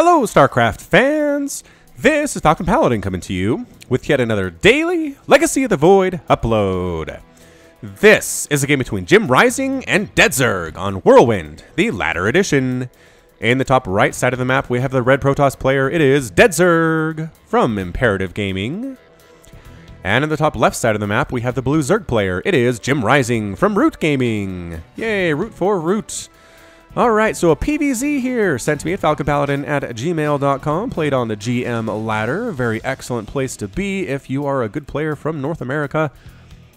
Hello, StarCraft fans! This is Falcon Paladin coming to you with yet another daily Legacy of the Void upload. This is a game between JimRising and Deadzerg on Whirlwind, the latter edition. In the top right side of the map, we have the red Protoss player. It is Deadzerg from Imperative Gaming. And in the top left side of the map, we have the blue Zerg player. It is JimRising from Root Gaming. Yay, Root for Root. Alright, so a PVZ here, sent to me at falconpaladin@gmail.com, played on the GM ladder. A very excellent place to be if you are a good player from North America,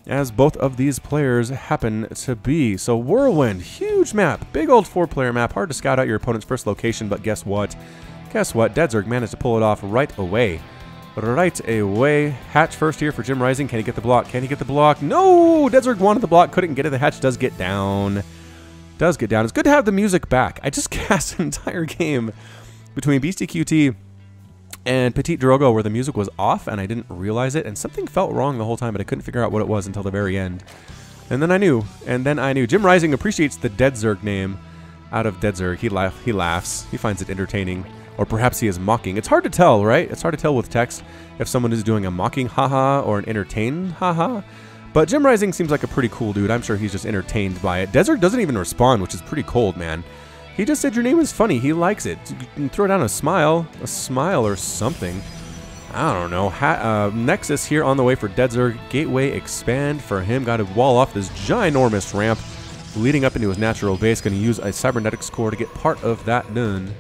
as both of these players happen to be. So Whirlwind, huge map, big old 4-player map, hard to scout out your opponent's first location, but guess what? Guess what? Deadzerg managed to pull it off right away. Right away. Hatch first here for JimRising. Can he get the block? Can he get the block? No! Deadzerg wanted the block, couldn't get it. The hatch does get down. Does get down. It's good to have the music back. I just cast an entire game between Beastie QT and Petite Drogo where the music was off and I didn't realize it, and something felt wrong the whole time, but I couldn't figure out what it was until the very end. And then I knew. JimRising appreciates the Deadzerg name out of Deadzerg. He laughs. He finds it entertaining. Or perhaps he is mocking. It's hard to tell, right? It's hard to tell with text if someone is doing a mocking haha or an entertained haha. But JimRising seems like a pretty cool dude. I'm sure he's just entertained by it. Deadzerg doesn't even respond, which is pretty cold, man. He just said your name is funny. He likes it. You can throw down a smile or something. I don't know. Nexus here on the way for Deadzerg. Gateway expand for him. Got to wall off this ginormous ramp leading up into his natural base. Going to use a cybernetics core to get part of that done.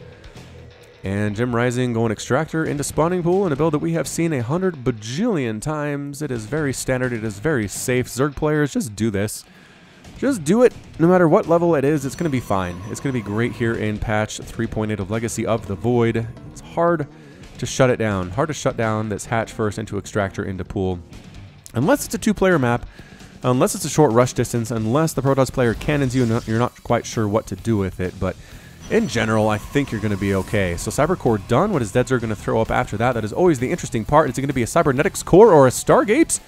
And JimRising going extractor into spawning pool in a build that we have seen 100 bajillion times. It is very standard. It is very safe. Zerg players, just do this. Just do it no matter what level it is. It's going to be fine. It's going to be great here in patch 3.8 of Legacy of the Void. It's hard to shut it down. Hard to shut down this hatch first into extractor into pool. Unless it's a 2-player map. Unless it's a short rush distance. Unless the Protoss player cannons you and you're not quite sure what to do with it. But in general, I think you're going to be okay. So Cyber Core done. What is Deadzerg going to throw up after that? That is always the interesting part. Is it going to be a Cybernetics Core or a Stargate?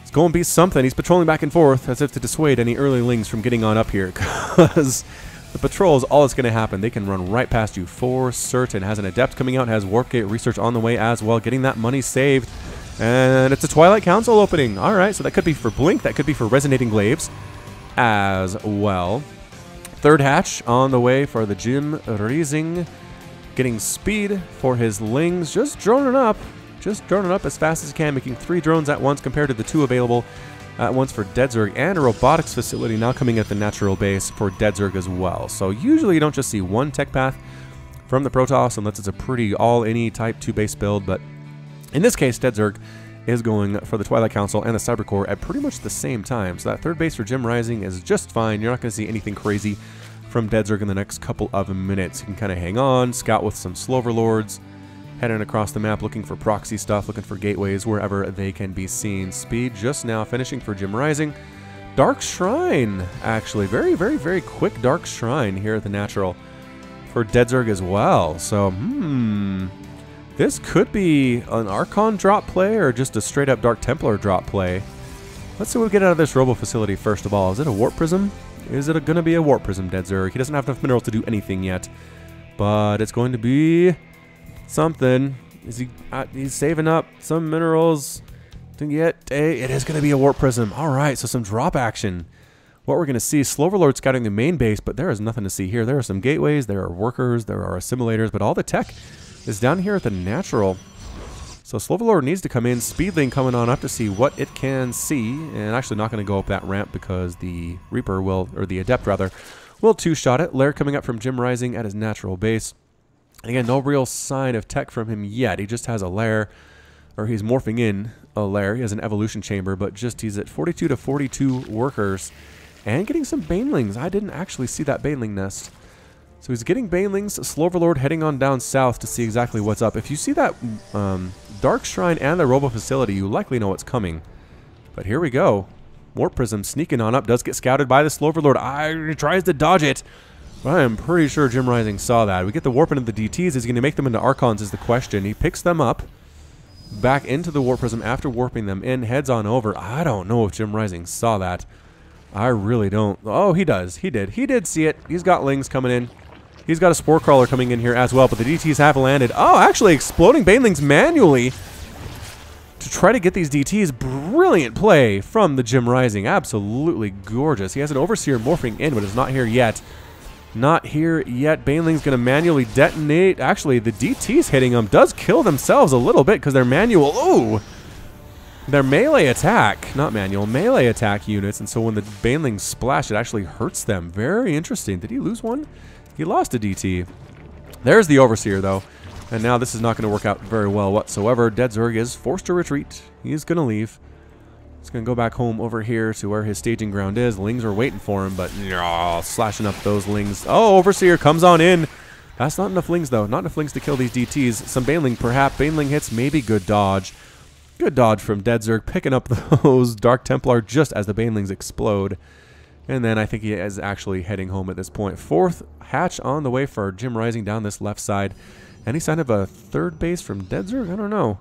It's going to be something. He's patrolling back and forth as if to dissuade any earlylings from getting on up here. Because the patrol is all that's going to happen. They can run right past you for certain. Has an Adept coming out. Has Warp Gate research on the way as well. Getting that money saved. And it's a Twilight Council opening. Alright, so that could be for Blink. That could be for Resonating Glaives as well. Third hatch on the way for the JimRising. Getting speed for his lings. Just droning up as fast as he can, making 3 drones at once compared to the 2 available at once for Deadzerg, and a robotics facility now coming at the natural base for Deadzerg as well. So usually you don't just see one tech path from the Protoss unless it's a pretty all-any type 2-base build, but in this case Deadzerg is going for the Twilight Council and the Cyber Core at pretty much the same time. So that third base for JimRising is just fine. You're not going to see anything crazy from Deadzerg in the next couple of minutes. You can kind of hang on, scout with some Sloverlords, heading across the map looking for proxy stuff, looking for gateways wherever they can be seen. Speed just now finishing for JimRising. Dark Shrine, actually. Very, very, very quick Dark Shrine here at the natural for Deadzerg as well. So, this could be an Archon drop play or just a straight up Dark Templar drop play. Let's see what we get out of this Robo facility first of all. Is it a Warp Prism? Is it going to be a Warp Prism, Deadzerg? He doesn't have enough minerals to do anything yet. But it's going to be something. He's saving up some minerals to get it is going to be a Warp Prism. Alright, so some drop action. What we're going to see, Sloverlord scouting the main base, but there is nothing to see here. There are some gateways, there are workers, there are assimilators, but all the tech is down here at the natural. So Sloverlord needs to come in, Speedling coming on up to see what it can see, and actually not going to go up that ramp because the Reaper will, or the Adept rather, will 2-shot it. Lair coming up from JimRising at his natural base. And again, no real sign of tech from him yet. He just has a lair, or he's morphing in a lair. He has an evolution chamber, but just he's at 42 to 42 workers and getting some banelings. I didn't actually see that baneling nest. So he's getting banelings. Sloverlord heading on down south to see exactly what's up. If you see that Dark Shrine and the Robo facility, you likely know what's coming. But here we go. Warp Prism sneaking on up. Does get scouted by the Sloverlord. He tries to dodge it. But I am pretty sure JimRising saw that. We get the warp into the DTs. Is he going to make them into Archons is the question. He picks them up. Back into the Warp Prism after warping them in. Heads on over. I don't know if JimRising saw that. I really don't. Oh, he does. He did. He did see it. He's got lings coming in. He's got a Spore Crawler coming in here as well, but the DTs have landed. Oh, actually exploding Banelings manually to try to get these DTs. Brilliant play from the JimRising. Absolutely gorgeous. He has an Overseer morphing in, but it's not here yet. Not here yet. Baneling's going to manually detonate. Actually, the DTs hitting them does kill themselves a little bit because they're manual. Ooh! They're melee attack, not manual, melee attack units. And so when the Banelings splash, it actually hurts them. Very interesting. Did he lose one? He lost a DT. There's the Overseer, though. And now this is not going to work out very well whatsoever. Deadzerg is forced to retreat. He's going to leave. He's going to go back home over here to where his staging ground is. Lings are waiting for him, but slashing up those Lings. Oh, Overseer comes on in. That's not enough Lings, though. Not enough Lings to kill these DTs. Some Baneling, perhaps. Baneling hits, maybe good dodge. Good dodge from Deadzerg, picking up those Dark Templar just as the Banelings explode. And then I think he is actually heading home at this point. Fourth hatch on the way for JimRising down this left side. Any sign of a third base from Deadzerg? I don't know.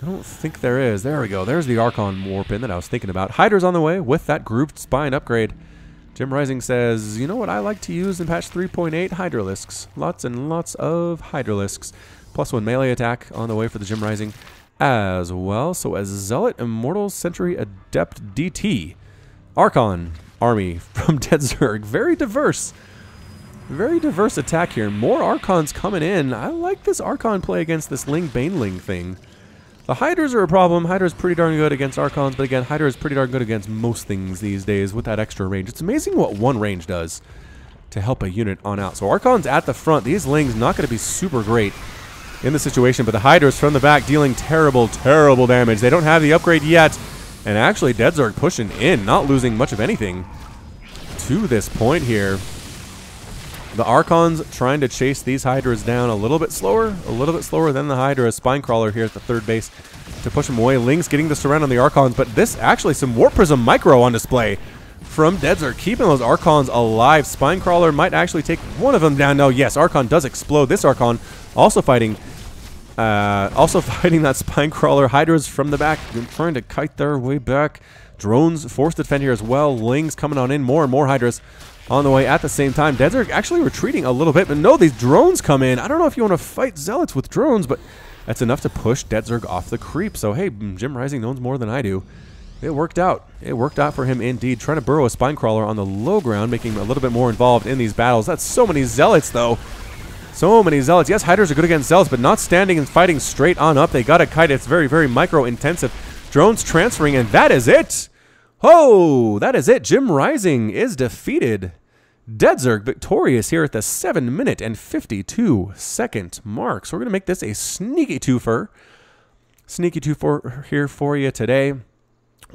I don't think there is. There we go. There's the Archon warp in that I was thinking about. Hydra's on the way with that grouped spine upgrade. JimRising says, you know what I like to use in patch 3.8? Hydralisks. Lots and lots of Hydralisks. +1 melee attack on the way for the JimRising as well. So as Zealot, Immortal, Sentry, Adept, DT. Archon army from Deadzerg. Very diverse. Very diverse attack here. More Archons coming in. I like this Archon play against this Ling Baneling thing. The Hydras are a problem. Hydra's pretty darn good against Archons, but again, Hydra is pretty darn good against most things these days with that extra range. It's amazing what one range does to help a unit on out. So Archon's at the front. These Lings not going to be super great in the situation, but the Hydras from the back dealing terrible, terrible damage. They don't have the upgrade yet, and actually Deadzerg pushing in, not losing much of anything to this point here. The Archons trying to chase these Hydras down a little bit slower than the Hydra. Spine Crawler here at the third base to push them away. Lings getting the surround on the Archons, but this actually some Warp Prism Micro on display from Deadzerg, keeping those Archons alive. Spine Crawler might actually take one of them down. No, yes, Archon does explode. This Archon also fighting that Spine Crawler. Hydras from the back trying to kite their way back. Drones forced to defend here as well. Lings coming on in. More and more Hydras on the way at the same time. Deadzerg actually retreating a little bit, but no, these drones come in. I don't know if you want to fight Zealots with drones, but that's enough to push Deadzerg off the creep. So, hey, JimRising knows more than I do. It worked out. It worked out for him indeed. Trying to burrow a Spine Crawler on the low ground, making him a little bit more involved in these battles. That's so many Zealots, though. So many Zealots. Yes, Hydras are good against Zealots, but not standing and fighting straight on up. They got to kite. It's very, very micro-intensive. Drones transferring, and that is it. Oh, that is it. JimRising is defeated. Deadzerg victorious here at the 7-minute and 52-second mark. So we're going to make this a sneaky twofer. Sneaky twofer here for you today.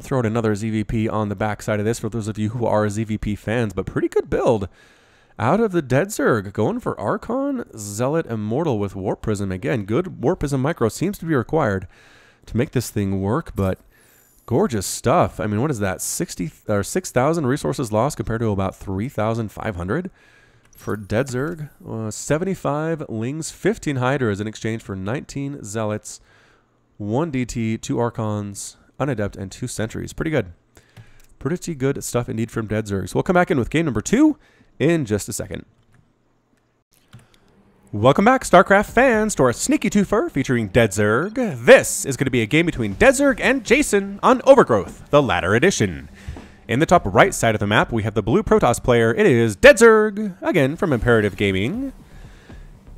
Throw out another ZVP on the back side of this for those of you who are ZVP fans, but pretty good build out of the Deadzerg. Going for Archon, Zealot, Immortal with Warp Prism. Again, good Warp Prism Micro seems to be required to make this thing work, but gorgeous stuff. I mean, what is that? 6,000 resources lost compared to about 3,500 for Deadzerg. 75 Lings, 15 Hydras in exchange for 19 Zealots, 1 DT, 2 Archons, an Adept, and 2 Sentries. Pretty good. Pretty good stuff indeed from Deadzerg. So we'll come back in with game number 2 in just a second. Welcome back, StarCraft fans, to our sneaky twofer featuring Deadzerg. This is going to be a game between Deadzerg and Jason on Overgrowth, the latter edition. In the top right side of the map, we have the blue Protoss player. It is Deadzerg, again from Imperative Gaming.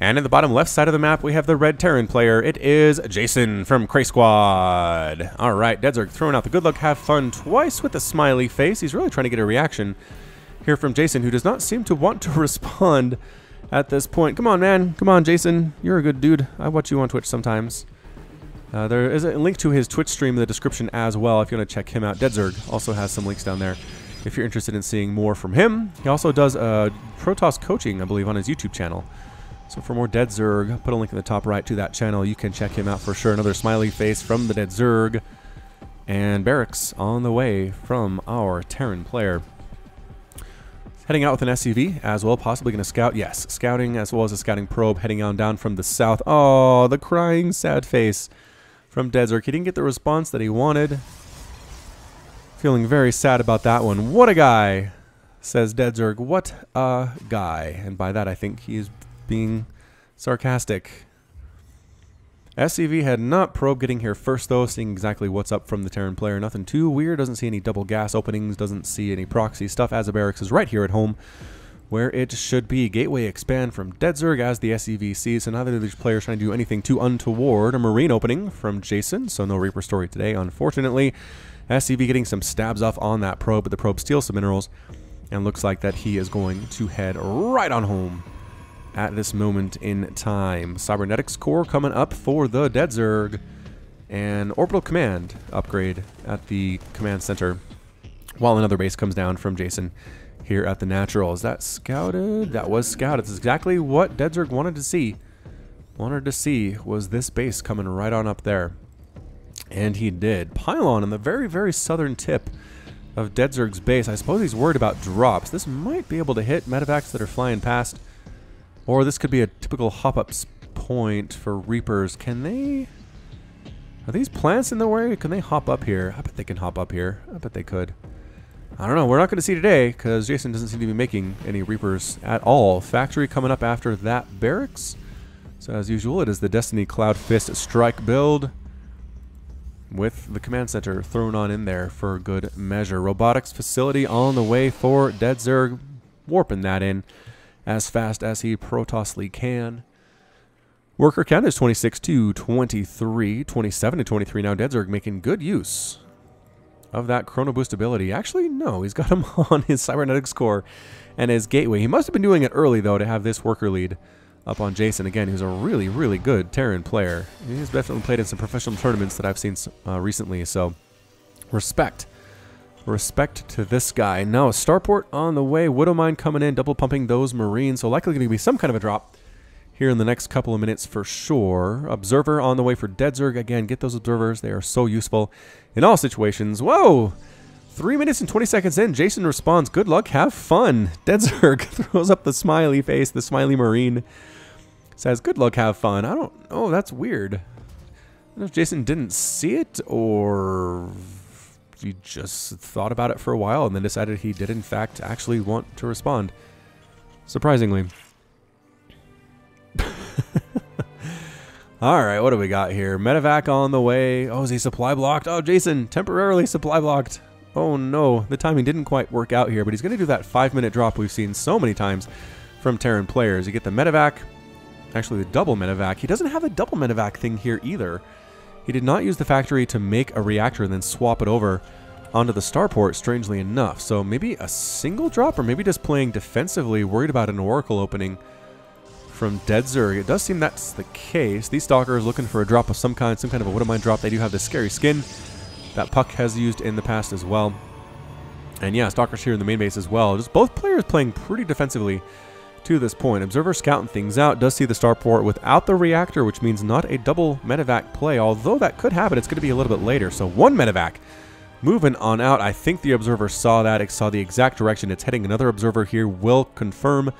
And in the bottom left side of the map, we have the red Terran player. It is Jason from Cray Squad. All right, Deadzerg throwing out the good luck, have fun twice with a smiley face. He's really trying to get a reaction here from Jason, who does not seem to want to respond at this point. Come on, man. Come on, Jason. You're a good dude. I watch you on Twitch sometimes. There is a link to his Twitch stream in the description as well if you want to check him out. Deadzerg also has some links down there if you're interested in seeing more from him. He also does Protoss coaching, I believe, on his YouTube channel. So for more Deadzerg, put a link in the top right to that channel. You can check him out for sure. Another smiley face from the Deadzerg. And barracks on the way from our Terran player. Heading out with an SCV as well, possibly going to scout. Yes, scouting as well as a scouting probe heading on down from the south. Oh, the crying sad face from Deadzerg. He didn't get the response that he wanted. Feeling very sad about that one. What a guy. Says Deadzerg, what a guy. And by that, I think he's being sarcastic. SCV had not probed getting here first, though, seeing exactly what's up from the Terran player. Nothing too weird. Doesn't see any double gas openings. Doesn't see any proxy stuff, as the barracks is right here at home, where it should be. Gateway expand from Deadzerg as the SCV sees. So neither of these players trying to do anything too untoward. A Marine opening from Jason, so no Reaper story today, unfortunately. SCV getting some stabs off on that probe, but the probe steals some minerals. And looks like that he is going to head right on home at this moment in time. Cybernetics core coming up for the Deadzerg. And orbital command upgrade at the command center. While another base comes down from Jason here at the natural. Is that scouted? That was scouted. It's exactly what Deadzerg wanted to see. Wanted to see was this base coming right on up there. And he did. Pylon on the very, very southern tip of Deadzerg's base. I suppose he's worried about drops. This might be able to hit medevacs that are flying past. Or this could be a typical hop-up point for Reapers. Can they... Are these plants in the way? Can they hop up here? I bet they can hop up here. I bet they could. I don't know. We're not going to see today because Jason doesn't seem to be making any Reapers at all. Factory coming up after that barracks. So as usual, it is the Destiny Cloud Fist strike build with the command center thrown on in there for good measure. Robotics facility on the way for Deadzerg, warping that in as fast as he protosly can. Worker count is 26 to 23, 27 to 23 now. Deadzerg making good use of that chrono boost ability. Actually, no, he's got him on his cybernetics core and his gateway. He must have been doing it early, though, to have this worker lead up on Jason. Again, who's a really, really good Terran player. He's definitely played in some professional tournaments that I've seen recently, so respect. Respect to this guy. Now, a starport on the way. Widow Mine coming in, double pumping those Marines, so likely going to be some kind of a drop here in the next couple of minutes for sure. Observer on the way for Deadzerg. Again, get those observers. They are so useful in all situations. Whoa! 3 minutes and 20 seconds in, Jason responds, good luck, have fun. Deadzerg throws up the smiley face, the smiley Marine. Says, good luck, have fun. I don't know, that's weird. I don't know if Jason didn't see it or he just thought about it for a while and then decided he did, in fact, actually want to respond. Surprisingly. Alright, what do we got here? Medevac on the way. Oh, is he supply blocked? Oh, Jason, temporarily supply blocked. Oh no, the timing didn't quite work out here, but he's going to do that 5-minute drop we've seen so many times from Terran players. You get the Medevac, actually the double Medevac. He doesn't have a double Medevac thing here either. He did not use the factory to make a reactor and then swap it over onto the starport, strangely enough. So maybe a single drop, or maybe just playing defensively, worried about an Oracle opening from Deadzerg. It does seem that's the case. These Stalkers looking for a drop of some kind of a Widow Mine drop. They do have the scary skin that Puck has used in the past as well. And yeah, Stalkers here in the main base as well. Just both players playing pretty defensively to this point. Observer scouting things out. Does see the starport without the reactor, which means not a double Medevac play. Although that could happen, it's going to be a little bit later. So one Medevac moving on out. I think the Observer saw that. It saw the exact direction it's heading. Another Observer here will confirm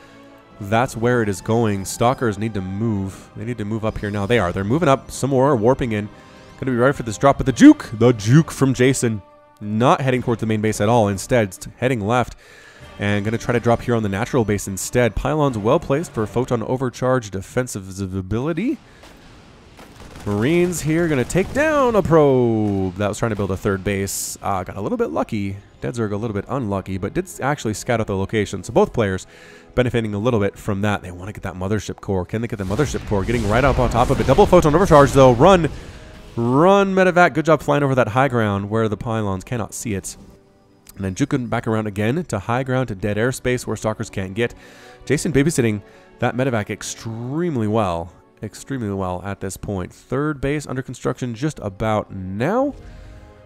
that's where it is going. Stalkers need to move. They need to move up here now. They are. They're moving up. Some more are warping in. Going to be ready for this drop. But the juke from Jason, not heading towards the main base at all. Instead, heading left and going to try to drop here on the natural base instead. Pylons well placed for photon overcharge defensive ability. Marines here going to take down a probe that was trying to build a third base. Got a little bit lucky. Deadzerg a little bit unlucky, but did actually scout out the location. So both players benefiting a little bit from that. They want to get that mothership core. Can they get the mothership core? Getting right up on top of it. Double photon overcharge though. Run Medevac. Good job flying over that high ground where the pylons cannot see it. And then juking back around again to high ground, to dead airspace where Stalkers can't get. Jason babysitting that Medevac extremely well at this point. Third base under construction just about now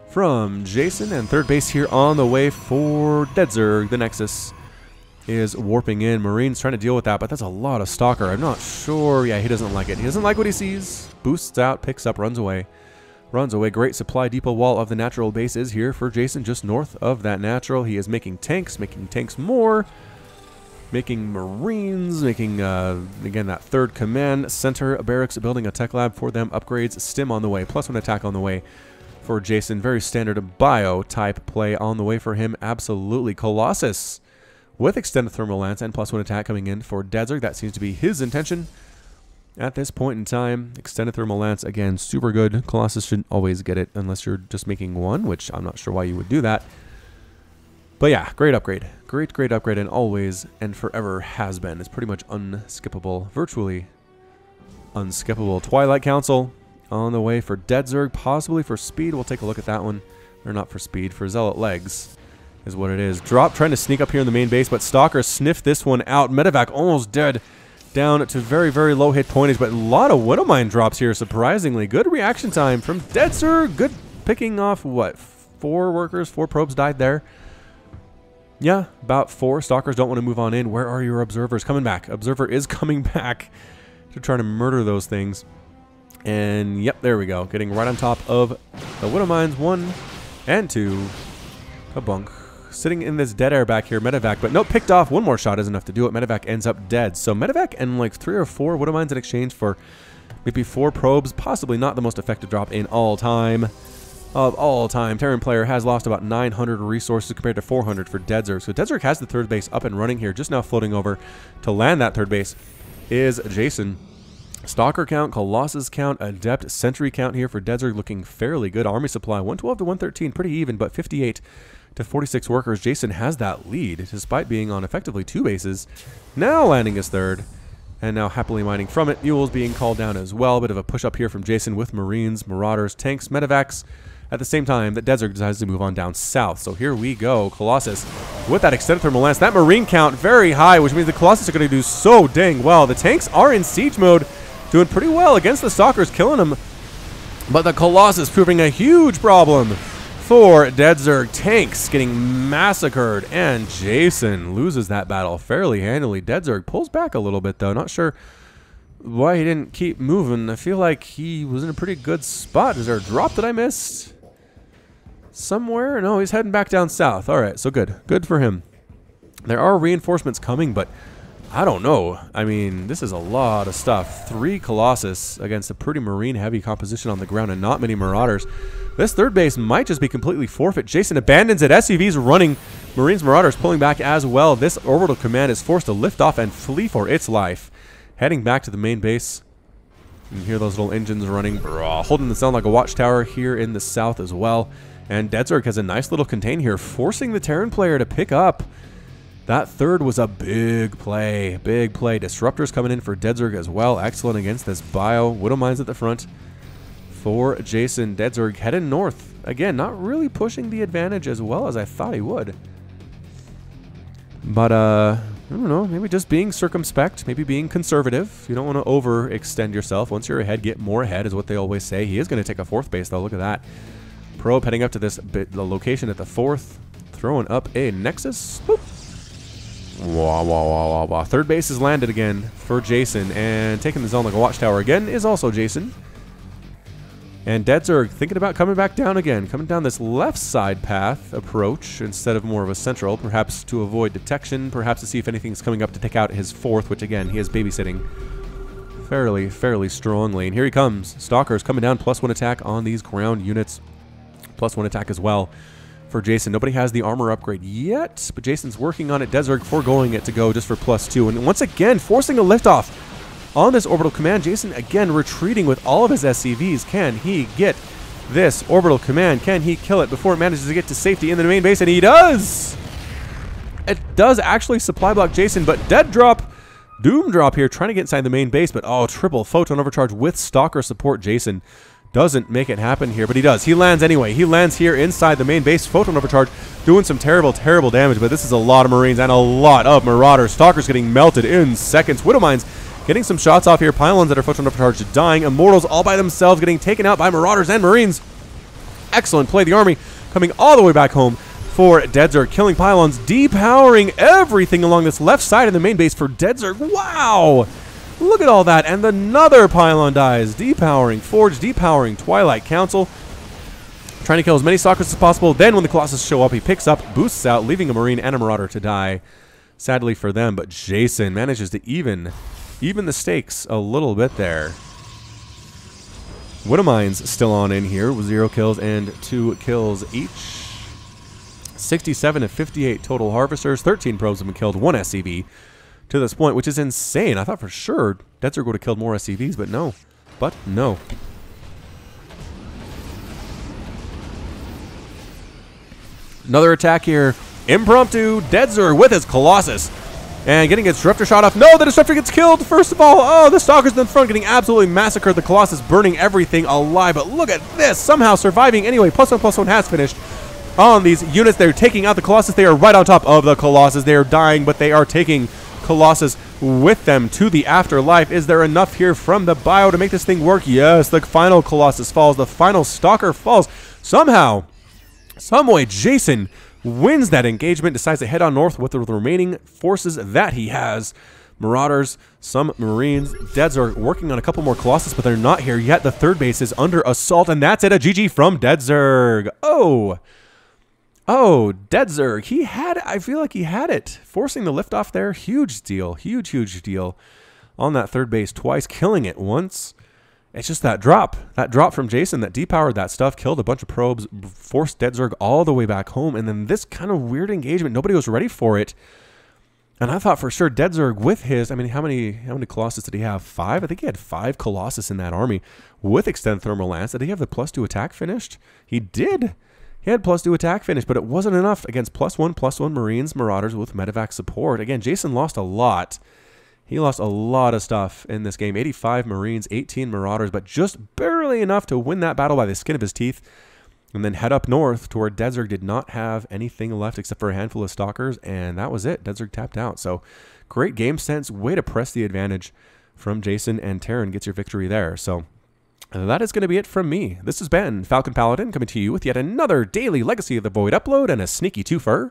from Jason, and third base here on the way for Deadzerg. The Nexus is warping in. Marines trying to deal with that, but that's a lot of Stalker. I'm not sure. Yeah, he doesn't like it. He doesn't like what he sees. Boosts out, picks up, runs away. Great supply depot wall of the natural base is here for Jason, just north of that natural. He is making tanks more. Making Marines, making, again, that third command center barracks, building a tech lab for them, upgrades, stim on the way, +1 attack on the way for Jason. Very standard bio type play on the way for him, absolutely. Colossus with extended thermal lance and +1 attack coming in for Deadzerg. That seems to be his intention at this point in time. Extended thermal lance, again, super good. Colossus should always get it unless you're just making one, which I'm not sure why you would do that. But yeah, great upgrade. Great upgrade, and always and forever has been. It's pretty much unskippable, virtually unskippable. Twilight Council on the way for Deadzerg, possibly for speed. We'll take a look at that one. Or not for speed, for Zealot Legs is what it is. Drop trying to sneak up here in the main base, but Stalker sniffed this one out. Medevac almost dead, down to very low hit pointage, but a lot of Widowmine drops here, surprisingly. Good reaction time from Deadzerg. Good picking off, what, 4 workers, 4 probes died there. Yeah, about 4. Stalkers don't want to move on in. Where are your observers? Coming back. Observer is coming back to try to murder those things. And yep, there we go. Getting right on top of the Widowmines. 1 and 2. Kabunk. Sitting in this dead air back here, Medevac, but nope, picked off. 1 more shot is enough to do it. Medevac ends up dead. So Medevac and like 3 or 4 Widowmines in exchange for maybe 4 probes. Possibly not the most effective drop in all time. Terran player has lost about 900 resources compared to 400 for Deadzerg. So Deadzerg has the 3rd base up and running here. Just now floating over to land that 3rd base is Jason. Stalker count, Colossus count, Adept, Sentry count here for Deadzerg looking fairly good. Army supply 112 to 113, pretty even, but 58 to 46 workers. Jason has that lead despite being on effectively 2 bases. Now landing his 3rd. And now happily mining from it. Mules being called down as well. Bit of a push up here from Jason with Marines, Marauders, Tanks, Medevacs. At the same time that Deadzerg decides to move on down south. So here we go. Colossus with that extended thermal lance. That Marine count very high, which means the Colossus are going to do so dang well. The tanks are in siege mode, doing pretty well against the Stalkers, killing them. But the Colossus proving a huge problem for Deadzerg. Tanks getting massacred, and Jason loses that battle fairly handily. Deadzerg pulls back a little bit, though. Not sure why he didn't keep moving. I feel like he was in a pretty good spot. Is there a drop that I missed somewhere? No, he's heading back down south. All right, so good. Good for him. There are reinforcements coming, but I don't know. I mean, this is a lot of stuff. 3 Colossus against a pretty Marine-heavy composition on the ground and not many Marauders. This 3rd base might just be completely forfeit. Jason abandons it. SCV's running. Marines, Marauders pulling back as well. This orbital command is forced to lift off and flee for its life. Heading back to the main base. You can hear those little engines running. Holding the sound like a watchtower here in the south as well. And Deadzerg has a nice little contain here, forcing the Terran player to pick up. That 3rd was a big play. Big play. Disruptors coming in for Deadzerg as well. Excellent against this bio. Widowmines at the front for Jason. Deadzerg heading north. Again, not really pushing the advantage as well as I thought he would. But, I don't know, maybe just being circumspect, maybe being conservative. You don't want to overextend yourself. Once you're ahead, get more ahead is what they always say. He is going to take a 4th base, though. Look at that. Probe heading up to the location at the 4th. Throwing up a Nexus. Boop. Wah, wah, wah, wah, wah. 3rd base is landed again for Jason. And taking the zone like a watchtower again is also Jason. And Deadzerg thinking about coming back down again. Coming down this left side path approach instead of more of a central. Perhaps to avoid detection. Perhaps to see if anything's coming up to take out his 4th. Which again, he is babysitting fairly strongly. And here he comes. Stalkers coming down. +1 attack on these ground units. +1 attack as well for Jason. Nobody has the armor upgrade yet, but Jason's working on it. Deadzerg foregoing it to go just for +2. And once again, forcing a liftoff on this orbital command. Jason again retreating with all of his SCVs. Can he get this orbital command? Can he kill it before it manages to get to safety in the main base? And he does! It does actually supply block Jason, but dead drop, doom drop here, trying to get inside the main base, but oh, triple photon overcharge with Stalker support. Jason doesn't make it happen here, but he does. He lands anyway. He lands here inside the main base. Photon overcharge doing some terrible damage, but this is a lot of Marines and a lot of Marauders. Stalkers getting melted in seconds. Widowmines getting some shots off here. Pylons that are photon overcharged dying. Immortals all by themselves getting taken out by Marauders and Marines. Excellent play. The army coming all the way back home for Deadzerg. Killing pylons, depowering everything along this left side of the main base for Deadzerg. Wow! Look at all that, and another pylon dies. Depowering, Forge, depowering, Twilight Council. Trying to kill as many Stalkers as possible. Then when the Colossus show up, he picks up, boosts out, leaving a Marine and a Marauder to die. Sadly for them, but Jason manages to even the stakes a little bit there. Widowmines still on in here with 0 kills and 2 kills each. 67 to 58 total harvesters. 13 probes have been killed. 1 SCV to this point, which is insane. I thought for sure Deadzerg would have killed more SCVs, but no. But no. Another attack here. Impromptu. Deadzerg with his Colossus. And getting its Disruptor shot off. No, the Disruptor gets killed. First of all, oh, the Stalkers in the front getting absolutely massacred. The Colossus burning everything alive. But look at this. Somehow surviving anyway. +1/+1 has finished on these units. They're taking out the Colossus. They are right on top of the Colossus. They are dying, but they are taking Colossus with them to the afterlife. Is there enough here from the bio to make this thing work? Yes, the final Colossus falls. The final Stalker falls. Somehow, someway, Jason wins that engagement, decides to head on north with the remaining forces that he has. Marauders, some Marines, Deadzerg working on a couple more Colossus, but they're not here yet. The third base is under assault, and that's it. A GG from Deadzerg. Oh, Deadzerg. He had, I feel like he had it. Forcing the liftoff there, huge deal. Huge deal on that third base twice, killing it once. It's just that drop from Jason that depowered that stuff, killed a bunch of probes, forced Deadzerg all the way back home, and then this kind of weird engagement. Nobody was ready for it, and I thought for sure Deadzerg with his, I mean, how many Colossus did he have? 5? I think he had 5 Colossus in that army with Extend Thermal Lance. Did he have the +2 attack finished? He did. He had +2 attack finished, but it wasn't enough against +1/+1 Marines, Marauders with Medevac support. Again, Jason lost a lot. He lost a lot of stuff in this game. 85 Marines, 18 Marauders, but just barely enough to win that battle by the skin of his teeth. And then head up north to where Deadzerg did not have anything left except for a handful of Stalkers, and that was it. Deadzerg tapped out. So great game sense. Way to press the advantage from Jason, and Terran gets your victory there. So that is going to be it from me. This has been Falcon Paladin coming to you with yet another daily Legacy of the Void upload and a sneaky twofer.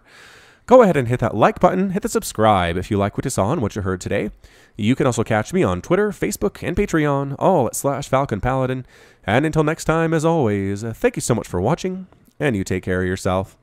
Go ahead and hit that like button, hit the subscribe if you like what you saw and what you heard today. You can also catch me on Twitter, Facebook, and Patreon, all at /Falcon Paladin. And until next time, as always, thank you so much for watching, and you take care of yourself.